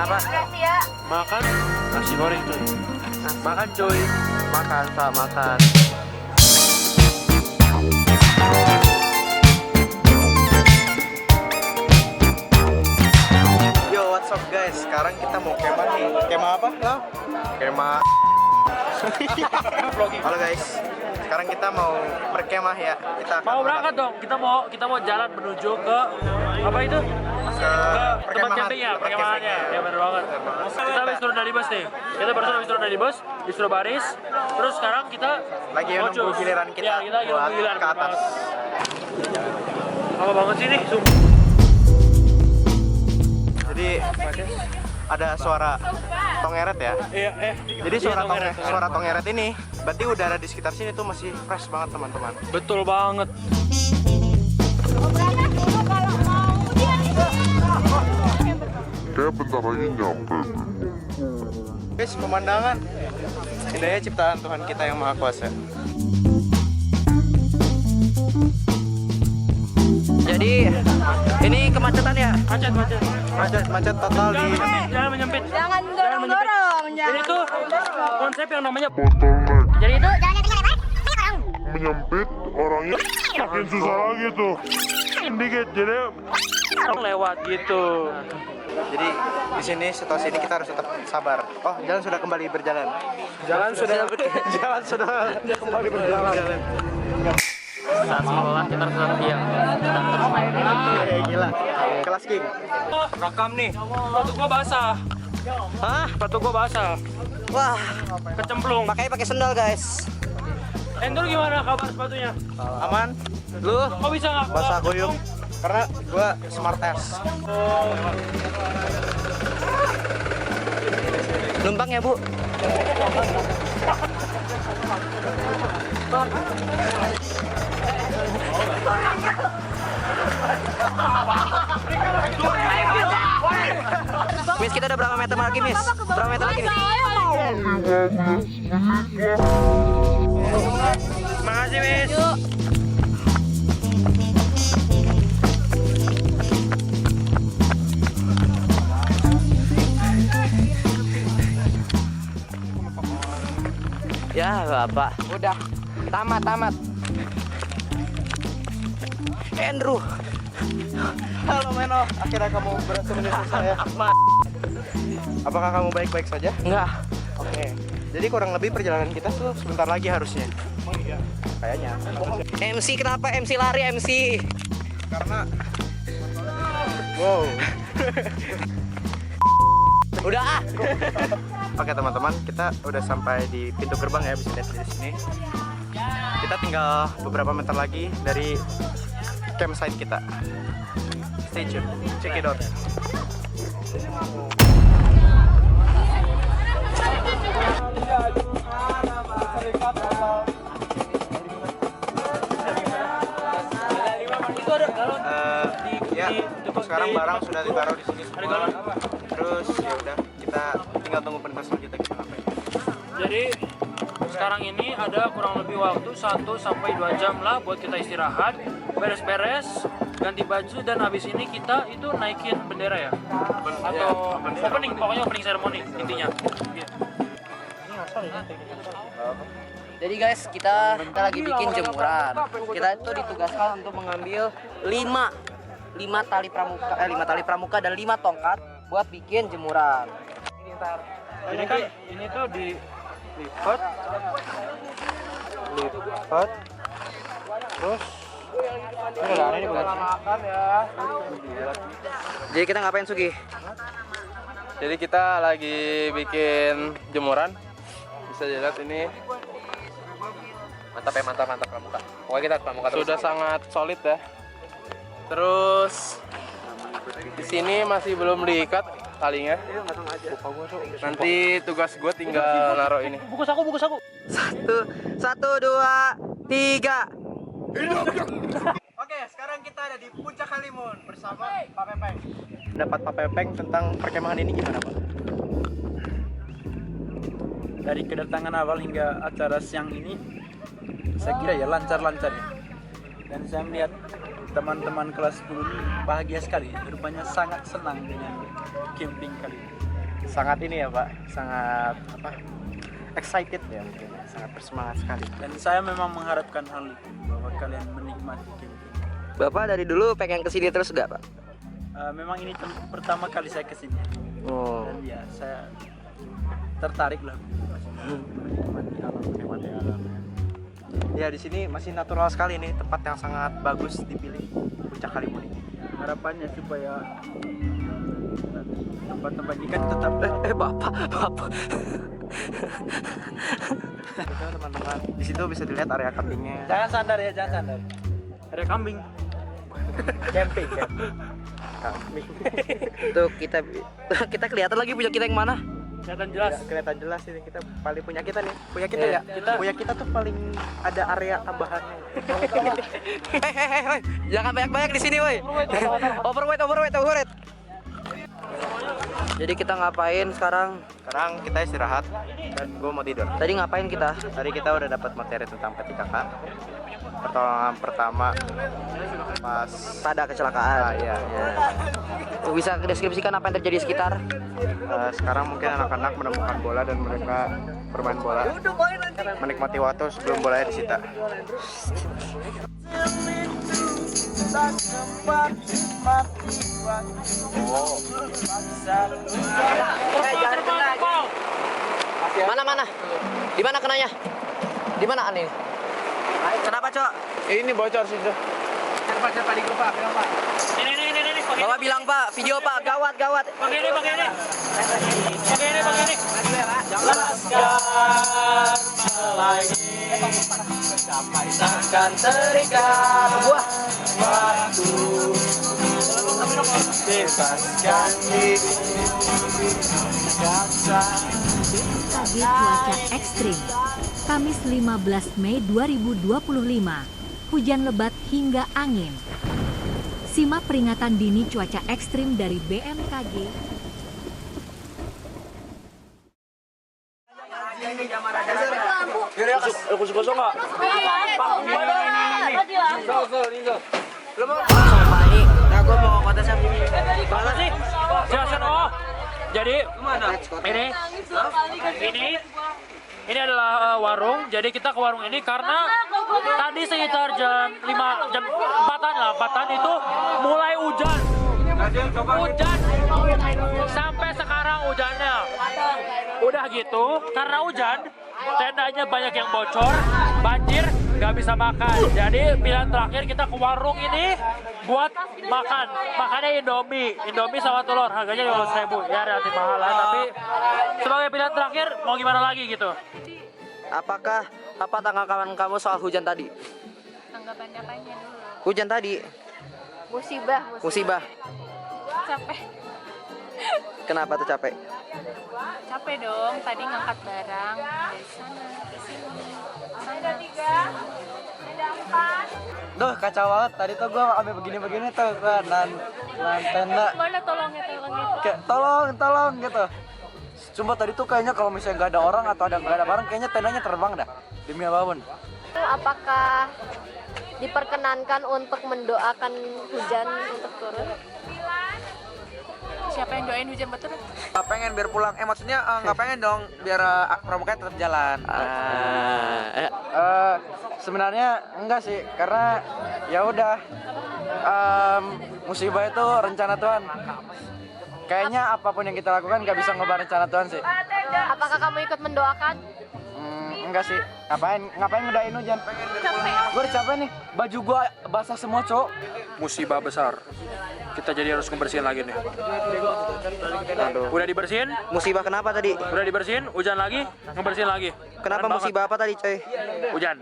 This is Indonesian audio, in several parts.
apa? Makan nasi goreng cuy. Makan cuy. Makan, Pak, makan. Yo, what's up guys? Sekarang kita mau kemah nih. Kemah apa? Lo? Kemah. Halo guys. Sekarang kita mau berkemah ya. Kita akan Mau berangkat dong. Kita mau jalan menuju ke apa itu? ke Ke tempat camping ya, perkemahannya. Ya benar banget. Kita habis turun dari bus nih. Kita baru habis turun dari bus, disuruh baris. Terus sekarang kita lagi mau nunggu giliran kita, Ya, kita lagi buat nunggu giliran ke atas. Apa banget sih nih? Jadi ada suara tongeret ya. Iya, Jadi suara tongeret. suara tongeret ini berarti udara di sekitar sini tuh masih fresh banget teman-teman. Betul banget. Kayak bentar lagi nyampe. Guys, pemandangan indahnya ciptaan Tuhan kita yang Maha Kuasa. Jadi ini kemacetan ya? Macet total di. Jangan menyempit. Jangan dorong-dorong. Ini tuh konsep yang namanya Bottleneck. Jadi itu jangan Menyempit orangnya makin susah lagi tuh. Dikit jadi lewat gitu. Jadi di sini situasi ini kita harus tetap sabar. Oh, jalan sudah kembali berjalan. Jalan sudah kembali berjalan. Saat sekolah kita harus diam. Gila. Kelas King. Rekam nih. Sepatu gua basah. Hah? Sepatu gua basah. Wah, Kecemplung. pakai sendal, guys. Endor gimana kabar sepatunya? Aman? Lu Kok bisa nggak? basah kuyup? Karena gua smart S. Numpang ya, Bu? Miss, kita udah berapa meter lagi, Miss? Berapa meter lagi, Miss? Makasih, Miss. Ya, Bapak. Udah. Tamat. Andrew. Halo, Meno. Akhirnya kamu berhasil menyusul saya. Apakah kamu baik-baik saja? Enggak. Oke. Jadi kurang lebih perjalanan kita tuh sebentar lagi harusnya. Oh iya. Kayaknya. MC kenapa MC lari MC? Karena wow. Udah ah. Oke teman-teman, kita udah sampai di pintu gerbang ya, bisa lihat di sini. Kita tinggal beberapa meter lagi dari campsite kita. Stay tune, check it out. Ya, sekarang barang sudah ditaruh di sini semua. Terus ya udah, kita tinggal tunggu perintah selanjutnya kita ngapain. Jadi sekarang ini ada kurang lebih waktu 1 sampai 2 jam lah buat kita istirahat, beres-beres, ganti baju, dan habis ini kita itu naikin bendera ya? Atau opening, pokoknya opening ceremony intinya. Iya. Jadi guys, kita lagi bikin jemuran. Kita itu ditugaskan untuk mengambil 5 tali pramuka dan 5 tongkat buat bikin jemuran. Ini tuh dilipat, terus ini bukan. Jadi kita ngapain Sugi? Jadi kita lagi bikin jemuran. Bisa dilihat ini mantap pramuka. Pokoknya kita pramuka sudah sangat solid ya. Terus di sini masih belum diikat talinya. Nanti tugas gue tinggal naruh ini. Buku saku. 1, 2, 3. Oke, sekarang kita ada di Puncak Halimun bersama Pak Pepeng. Pendapat Pak Pepeng tentang perkemahan ini gimana, Pak? Dari kedatangan awal hingga acara siang ini, saya kira ya lancar-lancar ya. Dan saya melihat teman-teman kelas 10 ini bahagia sekali, rupanya sangat senang dengan camping kali ini. sangat ini ya Pak, sangat apa? Excited ya mungkin, sangat bersemangat sekali. Dan saya memang mengharapkan hal itu, bahwa kalian menikmati game ini. Bapak dari dulu pengen kesini terus gak, Pak? Memang ini pertama kali saya kesini. Oh. Dan ya saya tertarik lah menikmati alam. Ya di sini masih natural sekali nih, tempat yang sangat bagus dipilih Puncak Kalimun ini. Harapannya supaya tempat-tempat ini kan tetap Bapak. Itu teman-teman, di situ bisa dilihat area campingnya. Jangan sandar ya, jangan sandar. Ada kambing. Camping ya. Camping. Tuh kita kelihatan lagi punya kita yang mana? Kelihatan jelas. Kelihatan jelas ini kita paling punya kita nih. Punya kita ya. Punya kita tuh paling ada area tambahannya. Hei, jangan banyak-banyak di sini, woi. Overweight. Jadi kita ngapain sekarang? Sekarang kita istirahat dan gue mau tidur. Tadi ngapain kita? Tadi kita udah dapat materi tentang PTKK. Pertolongan pertama pas Pada kecelakaan. iya. Bisa deskripsikan apa yang terjadi di sekitar? Sekarang mungkin anak-anak menemukan bola dan mereka bermain bola, menikmati waktu sebelum bolanya disita. Mana? Di mana kenanya? Di mana ini? Kenapa, Cok? Ini bocor sih tuh. Ini. Bapak bilang, Pak, video Pak, gawat. Pakai ini. Akan terikat buah BMKG cuaca ekstrim. Kamis 15 Mei 2025. Hujan lebat hingga angin. Simak peringatan dini cuaca ekstrim dari BMKG. Nah, gue mau kontes Mana sih? Jelasin Jadi ini adalah warung. Jadi kita ke warung ini karena tadi sekitar jam 4-an itu mulai hujan. Sampai sekarang hujannya. Udah gitu, karena hujan, tendanya banyak yang bocor, banjir, nggak bisa makan. Jadi pilihan terakhir kita ke warung ini buat makan. Makannya Indomie sama telur, harganya 15.000. Ya relatif mahal lah, tapi sebagai pilihan terakhir mau gimana lagi gitu. Apa tanggapan kamu soal hujan tadi? Tanggapannya apanya dulu? Hujan tadi? Musibah. Capek. Kenapa tuh capek? Capek dong, tadi ngangkat barang dari sana ke sini. Ada 3, ada 4. Duh, kacau banget. Tadi tuh gue sampai begini tuh, nan tenda. Mana tolongnya. Kayak tolong gitu. Sumpah tadi tuh kayaknya kalau misalnya nggak ada orang atau nggak ada barang, kayaknya tendanya terbang dah. Demi apapun. Apakah diperkenankan untuk mendoakan hujan untuk turun? Siapa yang doain hujan betul? Pengen biar pulang. Maksudnya nggak pengen dong biar pramukanya tetap jalan. Sebenarnya enggak sih, karena ya udah musibah itu rencana Tuhan. Kayaknya apapun yang kita lakukan nggak bisa ngubah rencana Tuhan sih. Apakah kamu ikut mendoakan? Enggak sih. Ngapain ngedain hujan? Gue udah capek nih. Baju gue basah semua, Cok. Musibah besar. Kita jadi harus ngebersihin lagi nih. Udah dibersihin? Musibah kenapa tadi? Udah dibersihin, hujan lagi, ngebersihin lagi. Kenapa Keren musibah apa tadi, coy? banget. Hujan.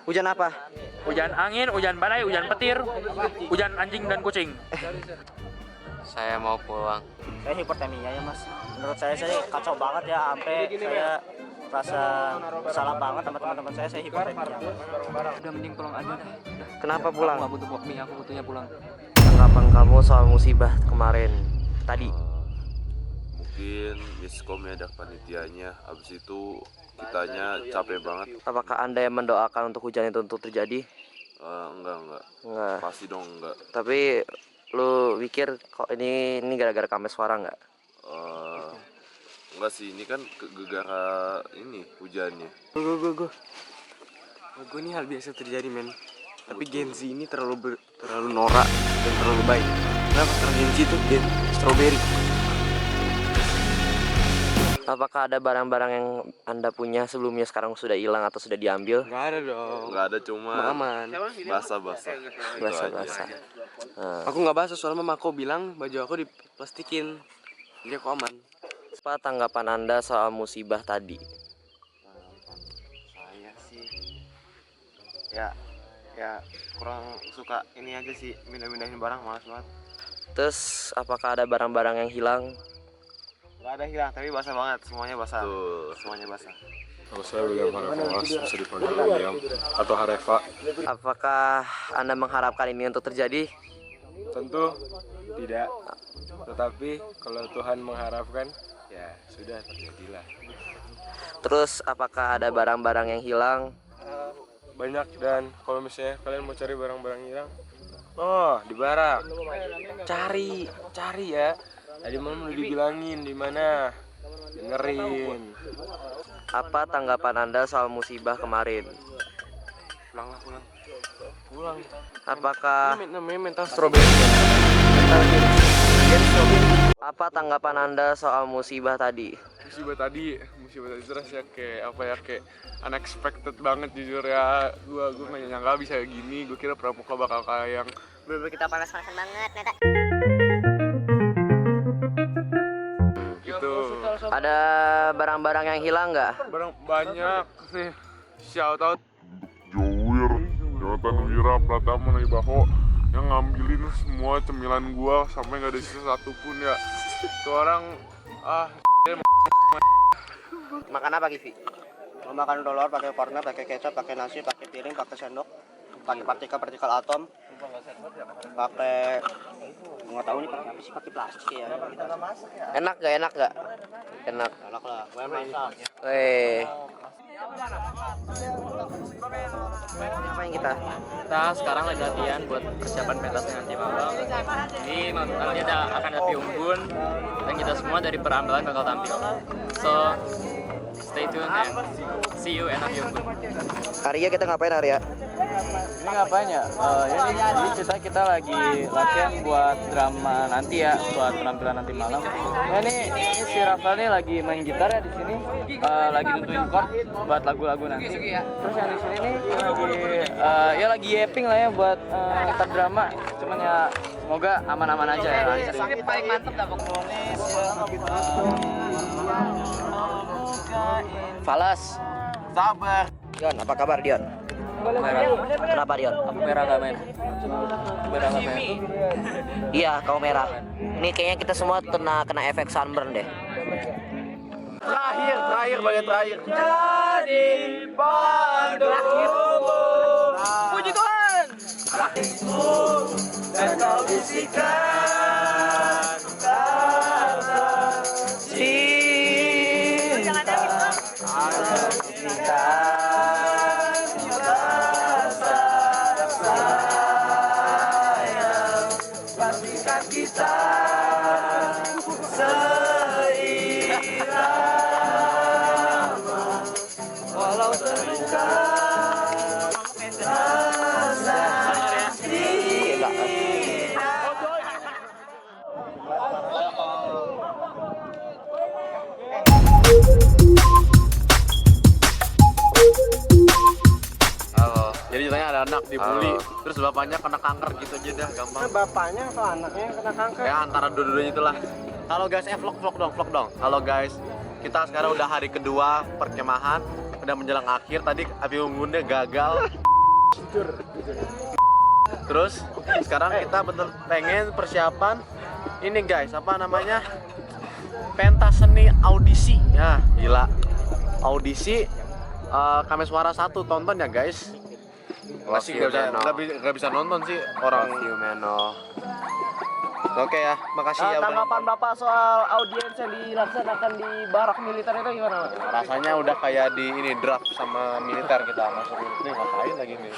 Hujan apa? Hujan angin, hujan badai, hujan petir, hujan anjing dan kucing. Saya mau pulang. Saya hipertermia ya, Mas. Menurut saya kacau banget ya, sampai saya rasa salah banget sama teman-teman saya hipertermia. Udah mending pulang aja dah. Kenapa pulang? Aku butuh mie, aku butuhnya pulang. Tanggapan kamu soal musibah kemarin tadi? Mungkin miskom ya ada panitianya. Habis itu kitanya capek banget. Apakah Anda yang mendoakan untuk hujan itu untuk terjadi? Enggak. Enggak. Pasti dong enggak. Tapi lu pikir kok ini gara-gara Kameswara nggak? Enggak sih, ini kan gara ini hujannya. Gue ini hal biasa terjadi, men. Tapi Gen Z ini terlalu norak dan terlalu baik. Kenapa? Karena Gen Z itu Gen strawberry. Apakah ada barang-barang yang Anda punya sebelumnya sekarang sudah hilang atau sudah diambil? Nggak ada dong. Enggak ada, cuma Aman. basah-basah. Basah-basah. Aku nggak basah soalnya mama aku bilang baju aku diplastikin. Jadi aku aman. Apa tanggapan Anda soal musibah tadi? Saya sih ya kurang suka ini aja sih, pindah-pindahin barang, malas banget. Terus apakah ada barang-barang yang hilang? Gak ada hilang, tapi basah banget, semuanya basah. Tuh. Semuanya basah. Kalau saya William Harefa, bisa dipanggil William atau Harefa. Apakah Anda mengharapkan ini untuk terjadi? Tentu tidak. Tetapi kalau Tuhan mengharapkan, ya sudah terjadilah. Terus apakah ada barang-barang yang hilang? Banyak, dan kalau misalnya kalian mau cari barang-barang hilang, oh di barak. Cari ya. Tadi malam udah dibilangin di mana. Dengerin. Apa tanggapan Anda soal musibah kemarin? Pulang. Apakah Ini namanya mental strawberry. apa tanggapan Anda soal musibah tadi? Musibah tadi terus ya kayak unexpected banget jujur ya. Gue nggak nyangka bisa gini. Gue kira pramuka bakal kayak yang Bener kita panas-panasan banget, Neta. gitu. Ada barang-barang yang hilang nggak? Barang banyak sih. Shout out Jowir, Jonathan Wira, Pratama, Naibaho yang ngambilin semua cemilan gua sampai nggak ada sisa satu pun ya. Itu orang Makan apa, Kivi? Mau makan dolor, pakai corner, pakai kecap, pakai nasi, pakai piring, pakai sendok, pakai partikel atom, pakai nggak tahu nih pakai apa sih, pakai plastik ya. Enak nggak? Enak Enak lah, gue masak. Ngapain kita? Kita sekarang lagi latihan buat persiapan pentasnya nanti malam. Jadi nanti akan ada Piunggun dan kita semua dari perambalan bakal tampil. So stay tuned and see you at Piunggun. Arya, kita ngapain, Arya? Ini ngapain ya? Jadi kita lagi latihan buat drama nanti ya, buat penampilan nanti malam. Ya ini si Rafael nih lagi main gitar ya di sini, lagi nentuin chord buat lagu-lagu nanti. Terus yang di sini nih lagi yapping lah ya buat gitar drama. Cuman ya semoga aman-aman aja ya. Ini paling mantep dah pokoknya. Falas. Sabar. Dion, apa kabar Dion? Kenapa Dion? Aku merah nggak main. Iya, kau merah. Ini kayaknya kita semua kena efek sunburn deh. Terakhir, bagian terakhir. Jadi Puji Tuhan. Dan kau bisikan kata cinta, ada kita rasa sayang, pastikan kita seirama, walau terluka rasa cinta. Jadi ceritanya ada anak dibully, terus bapaknya kena kanker gitu aja dah, gampang. Bapaknya atau anaknya yang kena kanker? Ya antara dua-duanya itulah. Halo guys, vlog dong. Halo guys, kita sekarang udah hari kedua perkemahan, udah menjelang akhir. Tadi api unggunnya gagal. Terus sekarang kita bener pengen persiapan ini guys, apa namanya? Pentas seni audisi. Ya gila, audisi Kami Suara 1, tonton ya guys. Masih nggak bisa nonton sih orang. Oke ya, makasih ya. Tanggapan Bapak soal audiens yang dilaksanakan di barak militer itu gimana, Pak? Rasanya udah kayak di ini draft sama militer kita masuk ini ngapain lagi nih.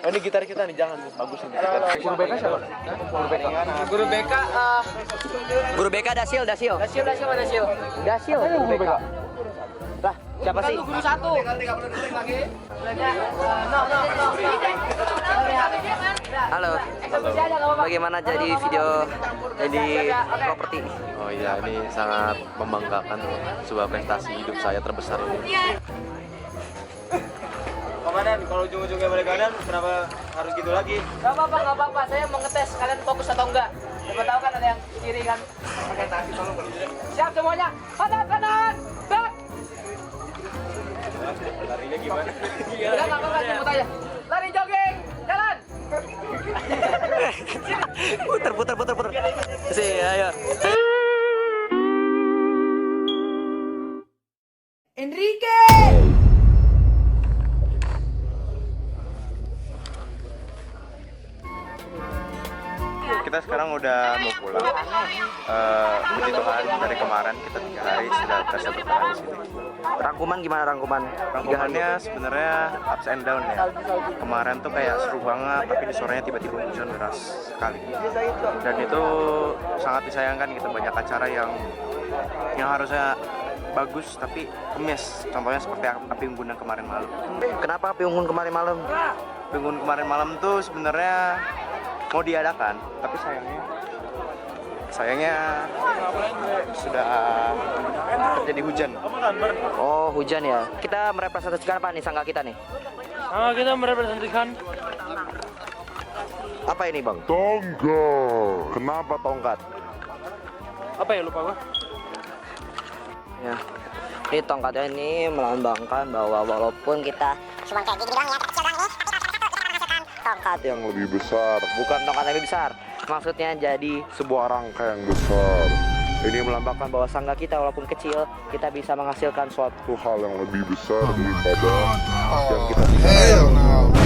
Oh ini gitar kita nih, jangan bagus ini. Guru BK siapa? Guru BK. Guru BK Dasil. Dasil guru BK. Lah, siapa sih? Guru 1. Halo. Bagaimana jadi properti? Oh iya, ini sangat membanggakan, sebuah prestasi hidup saya terbesar ini. Komandan, kalau ujung-ujungnya balik kanan, kenapa harus gitu lagi? Gak apa-apa. Saya mau ngetes kalian fokus atau enggak. Siapa tahu kan ada yang kiri kan. Siap semuanya. Kanan. Back. Larinya gimana? Udah nggak apa-apa, jemput aja. Lari jogging, jalan. puter. Sih, ayo. Enrique. Kita sekarang udah mau pulang. Puji Tuhan dari kemarin kita 3 hari sudah berhasil bertahan di sini. Rangkuman gimana rangkuman? Rangkumannya sebenarnya ups and down ya. Kemarin tuh kayak seru banget, tapi di sorenya tiba-tiba hujan deras sekali. Dan itu sangat disayangkan gitu, banyak acara yang harusnya bagus tapi kemis. Contohnya seperti Api Unggun yang kemarin malam. Kenapa Api Unggun kemarin malam? Api Unggun kemarin malam tuh sebenarnya mau diadakan, tapi sayangnya sudah terjadi hujan. Oh, hujan ya. Kita merepresentasikan apa nih sangga kita nih? Kita merepresentasikan apa ini, Bang? Tongga. Kenapa tongkat? apa ya, lupa gua. Ya. Ini tongkatnya ini melambangkan bahwa walaupun kita Cuma kayak gini doang ya, kecil doang nih. Tapi kalau kita menghasilkan tongkat Yang lebih besar. bukan tongkat yang lebih besar. Maksudnya jadi Sebuah rangka yang besar. ini melambangkan bahwa sangga kita walaupun kecil kita bisa menghasilkan suatu Hal yang lebih besar daripada yang kita bisa.